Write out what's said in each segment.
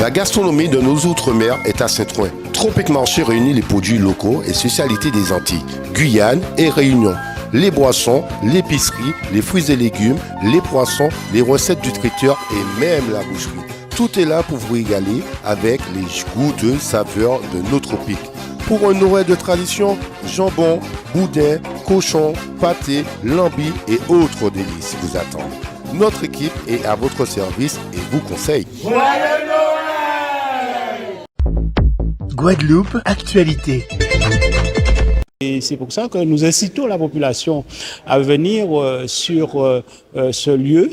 La gastronomie de nos outre-mer est à Saint-Ouen. Tropic Marché réunit les produits locaux et spécialités des Antilles, Guyane et Réunion. Les boissons, l'épicerie, les fruits et légumes, les poissons, les recettes du traiteur et même la boucherie. Tout est là pour vous régaler avec les goûteuses saveurs de nos tropiques. Pour un Noël de tradition, jambon, boudin, cochon, pâté, lambi et autres délices vous attendent. Notre équipe est à votre service et vous conseille. Joyeux Noël! Guadeloupe, actualité. Et c'est pour ça que nous incitons la population à venir sur ce lieu.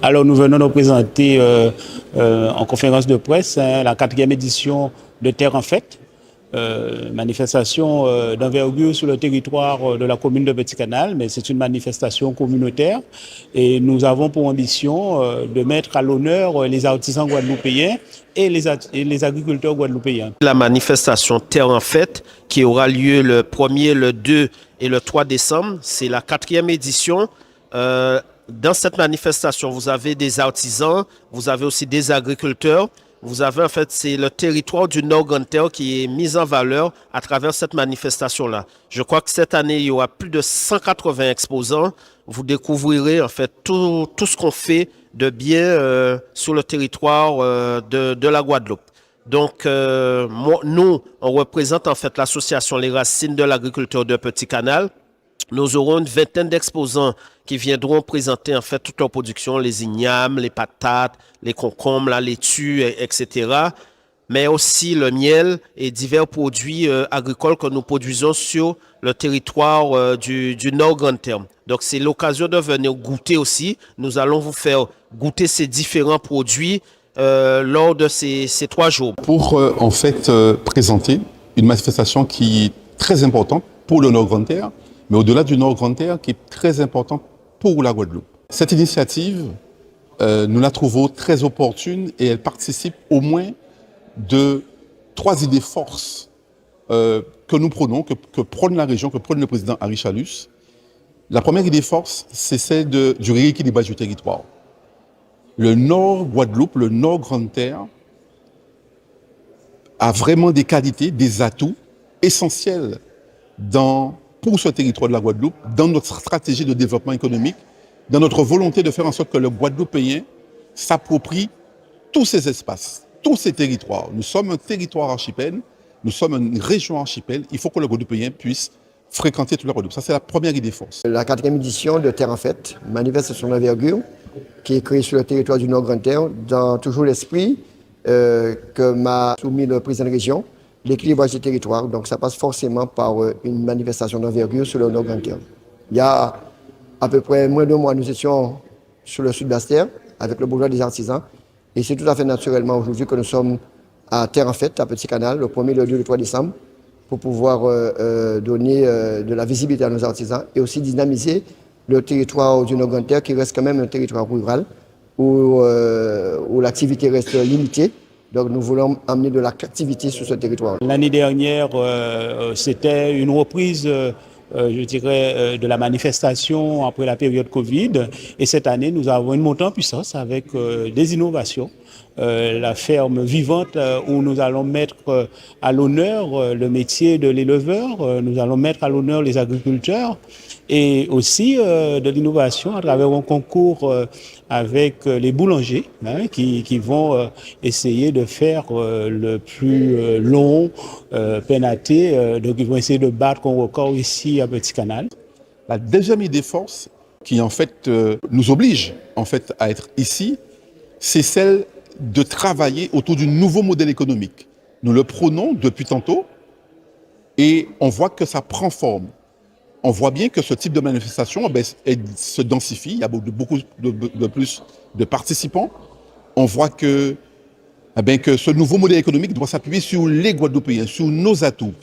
Alors nous venons nous présenter en conférence de presse la 4e édition de Terre en Fête, manifestation d'envergure sur le territoire de la commune de Petit-Canal, mais c'est une manifestation communautaire et nous avons pour ambition de mettre à l'honneur les artisans guadeloupéens et les agriculteurs guadeloupéens. La manifestation Terre en Fête qui aura lieu le 1er, le 2 et le 3 décembre, c'est la 4e édition. Dans cette manifestation, vous avez des artisans, vous avez aussi des agriculteurs. Vous avez en fait, c'est le territoire du Nord-Grande-Terre qui est mis en valeur à travers cette manifestation-là. Je crois que cette année, il y aura plus de 180 exposants. Vous découvrirez en fait tout ce qu'on fait de bien sur le territoire de la Guadeloupe. Donc, nous, on représente en fait l'association Les Racines de l'agriculteur de Petit-Canal. Nous aurons une vingtaine d'exposants qui viendront présenter en fait toute leur production, les ignames, les patates, les concombres, la laitue, etc. Mais aussi le miel et divers produits agricoles que nous produisons sur le territoire du Nord-Grande-Terre. Donc c'est l'occasion de venir goûter aussi. Nous allons vous faire goûter ces différents produits lors de ces 3 jours. Pour en fait présenter une manifestation qui est très importante pour le Nord-Grande-Terre, mais au-delà du Nord-Grande-Terre, qui est très important pour la Guadeloupe. Cette initiative, nous la trouvons très opportune et elle participe au moins de 3 idées forces que nous prenons, que prône la région, que prône le président Harry Chalus. La première idée force, c'est celle du rééquilibrage du territoire. Le Nord-Guadeloupe, le Nord-Grande-Terre, a vraiment des qualités, des atouts essentiels pour ce territoire de la Guadeloupe, dans notre stratégie de développement économique, dans notre volonté de faire en sorte que le Guadeloupéen s'approprie tous ces espaces, tous ces territoires. Nous sommes un territoire archipel, nous sommes une région archipel, il faut que le Guadeloupéen puisse fréquenter toute la Guadeloupe. Ça, c'est la première idée force. La 4e édition de Terre en Fête, manifestation d'envergure, qui est créée sur le territoire du Nord-Grande-Terre, dans toujours l'esprit que m'a soumis le président de région, l'équilibrage du territoire, donc ça passe forcément par une manifestation d'envergure sur le Nord-Grande-Terre. Il y a à peu près moins de 2 mois, nous étions sur le sud d'Astère avec le bourgeois des artisans et c'est tout à fait naturellement aujourd'hui que nous sommes à Terre en Fête, à Petit-Canal, le 1er, le 2 et le 3 décembre pour pouvoir donner de la visibilité à nos artisans et aussi dynamiser le territoire du Nord-Grande-Terre qui reste quand même un territoire rural où l'activité reste limitée. Donc nous voulons amener de l'attractivité sur ce territoire. L'année dernière, c'était une reprise, je dirais, de la manifestation après la période Covid. Et cette année, nous avons une montée en puissance avec des innovations. La ferme vivante où nous allons mettre à l'honneur le métier de l'éleveur, nous allons mettre à l'honneur les agriculteurs et aussi de l'innovation à travers un concours avec les boulangers qui vont essayer de faire le plus long pénaté, donc ils vont essayer de battre un record ici à Petit-Canal. La deuxième idée force qui en fait nous oblige en fait à être ici, c'est celle de travailler autour d'un nouveau modèle économique. Nous le prônons depuis tantôt et on voit que ça prend forme. On voit bien que ce type de manifestation se densifie, il y a beaucoup de plus de participants. On voit que ce nouveau modèle économique doit s'appuyer sur les Guadeloupéens, sur nos atouts.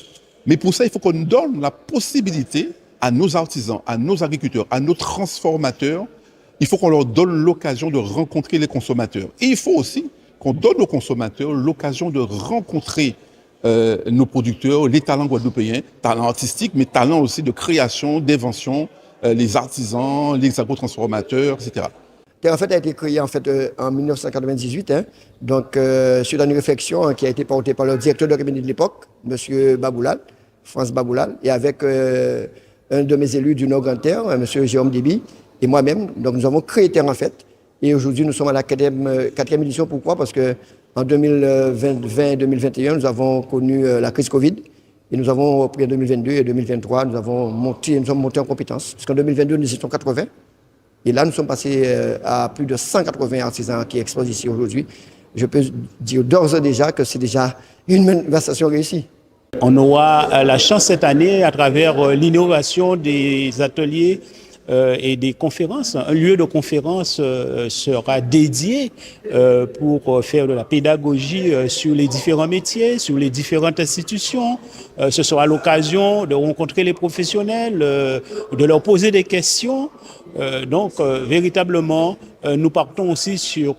Mais pour ça, il faut qu'on donne la possibilité à nos artisans, à nos agriculteurs, à nos transformateurs. Il faut qu'on leur donne l'occasion de rencontrer les consommateurs. Et il faut aussi qu'on donne aux consommateurs l'occasion de rencontrer nos producteurs, les talents guadeloupéens, talents artistiques, mais talents aussi de création, d'invention, les artisans, les agrotransformateurs, etc. Terre en fait a été créé en en 1998, donc suite à une réflexion qui a été portée par le directeur de cabinet de l'époque, M. Baboulal, France Baboulal, et avec un de mes élus du Nord-Grand-Terre, M. Jérôme Déby, et moi-même. Donc nous avons créé Terre en fait, et aujourd'hui nous sommes à la quatrième édition. Pourquoi? Parce que en 2020-2021, nous avons connu la crise Covid, et nous avons repris en 2022 et 2023, nous sommes montés en compétences. Parce qu'en 2022, nous étions 80. Et là, nous sommes passés à plus de 180 artisans qui exposent ici aujourd'hui. Je peux dire d'ores et déjà que c'est déjà une manifestation réussie. On aura la chance cette année, à travers l'innovation des ateliers et des conférences. Un lieu de conférence sera dédié pour faire de la pédagogie sur les différents métiers, sur les différentes institutions. Ce sera l'occasion de rencontrer les professionnels, de leur poser des questions. Donc, véritablement, nous partons aussi sur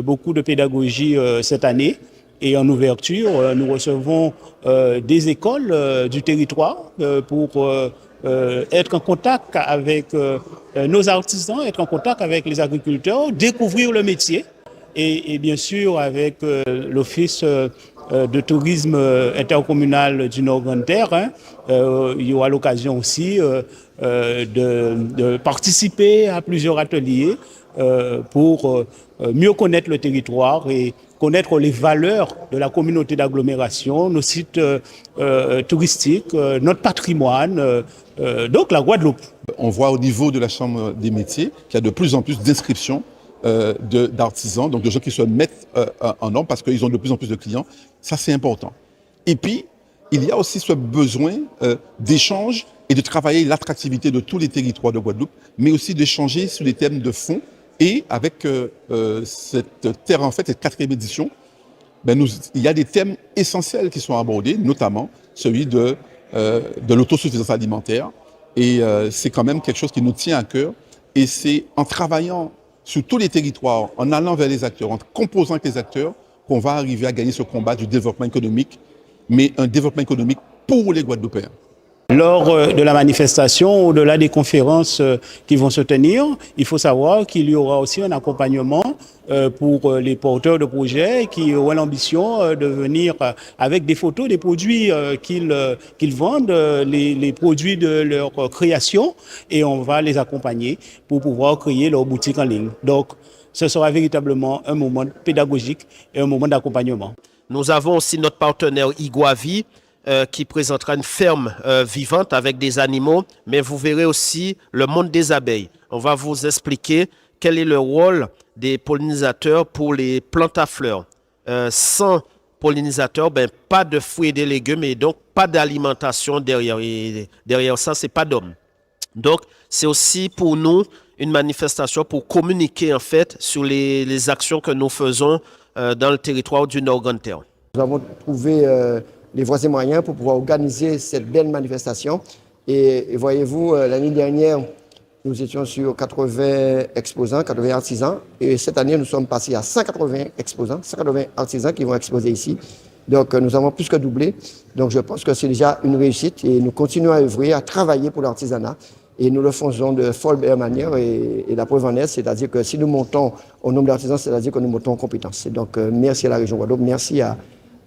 beaucoup de pédagogie cette année. Et en ouverture, nous recevons des écoles du territoire pour être en contact avec nos artisans, être en contact avec les agriculteurs, découvrir le métier. Et bien sûr, avec l'Office de tourisme intercommunal du Nord-Grand-Terre, il y aura l'occasion aussi de participer à plusieurs ateliers pour mieux connaître le territoire et connaître les valeurs de la communauté d'agglomération, nos sites touristiques, notre patrimoine, donc la Guadeloupe. On voit au niveau de la Chambre des métiers qu'il y a de plus en plus d'inscriptions d'artisans, donc de gens qui se mettent en ordre parce qu'ils ont de plus en plus de clients. Ça, c'est important. Et puis, il y a aussi ce besoin d'échange et de travailler l'attractivité de tous les territoires de Guadeloupe, mais aussi d'échanger sur les thèmes de fond. Et avec cette Terre en fait, cette quatrième édition, il y a des thèmes essentiels qui sont abordés, notamment celui de l'autosuffisance alimentaire. Et c'est quand même quelque chose qui nous tient à cœur. Et c'est en travaillant sur tous les territoires, en allant vers les acteurs, en composant avec les acteurs, qu'on va arriver à gagner ce combat du développement économique, mais un développement économique pour les Guadeloupéens. Lors de la manifestation, au-delà des conférences qui vont se tenir, il faut savoir qu'il y aura aussi un accompagnement pour les porteurs de projets qui auront l'ambition de venir avec des photos des produits qu'ils vendent, les produits de leur création, et on va les accompagner pour pouvoir créer leur boutique en ligne. Donc, ce sera véritablement un moment pédagogique et un moment d'accompagnement. Nous avons aussi notre partenaire Iguavi, qui présentera une ferme vivante avec des animaux, mais vous verrez aussi le monde des abeilles. On va vous expliquer quel est le rôle des pollinisateurs pour les plantes à fleurs. Sans pollinisateurs, pas de fruits et de légumes et donc pas d'alimentation derrière. Et derrière ça, c'est pas d'homme. Donc, c'est aussi pour nous une manifestation pour communiquer en fait sur les actions que nous faisons dans le territoire du Nord-Grand-Terre. Nous avons trouvé les voies et moyens pour pouvoir organiser cette belle manifestation. Et voyez-vous, l'année dernière, nous étions sur 80 exposants, 80 artisans. Et cette année, nous sommes passés à 180 exposants, 180 artisans qui vont exposer ici. Donc, nous avons plus que doublé. Donc, je pense que c'est déjà une réussite. Et nous continuons à œuvrer, à travailler pour l'artisanat. Et nous le faisons de folle belle manière. Et la preuve en est, c'est-à-dire que si nous montons au nombre d'artisans, c'est-à-dire que nous montons en compétences. Et donc, merci à la région Guadeloupe, merci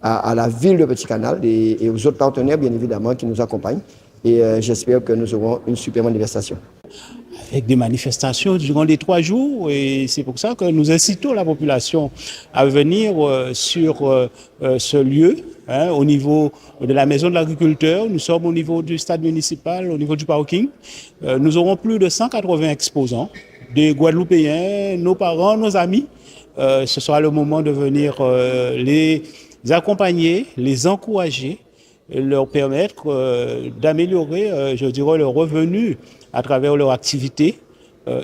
à la ville de Petit-Canal et aux autres partenaires, bien évidemment, qui nous accompagnent. Et j'espère que nous aurons une super manifestation. Avec des manifestations durant les 3 jours, et c'est pour ça que nous incitons la population à venir sur ce lieu, au niveau de la maison de l'agriculteur. Nous sommes au niveau du stade municipal, au niveau du parking. Nous aurons plus de 180 exposants, des Guadeloupéens, nos parents, nos amis. Ce sera le moment de venir les accompagner, les encourager, leur permettre d'améliorer, je dirais, leur revenu à travers leur activité.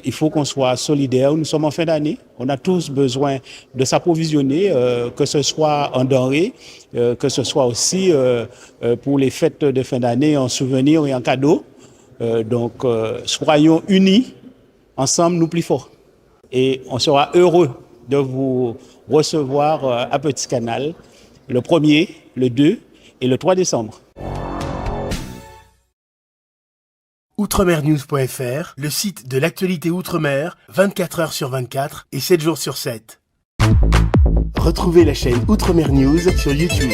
Il faut qu'on soit solidaire. Nous sommes en fin d'année. On a tous besoin de s'approvisionner, que ce soit en denrées, que ce soit aussi pour les fêtes de fin d'année en souvenirs et en cadeaux. Donc, soyons unis. Ensemble, nous plus forts. Et on sera heureux de vous recevoir à Petit-Canal le 1er, le 2 et le 3 décembre. Outremernews.fr, le site de l'actualité Outre-mer, 24 heures sur 24 et 7 jours sur 7. Retrouvez la chaîne Outremer News sur YouTube.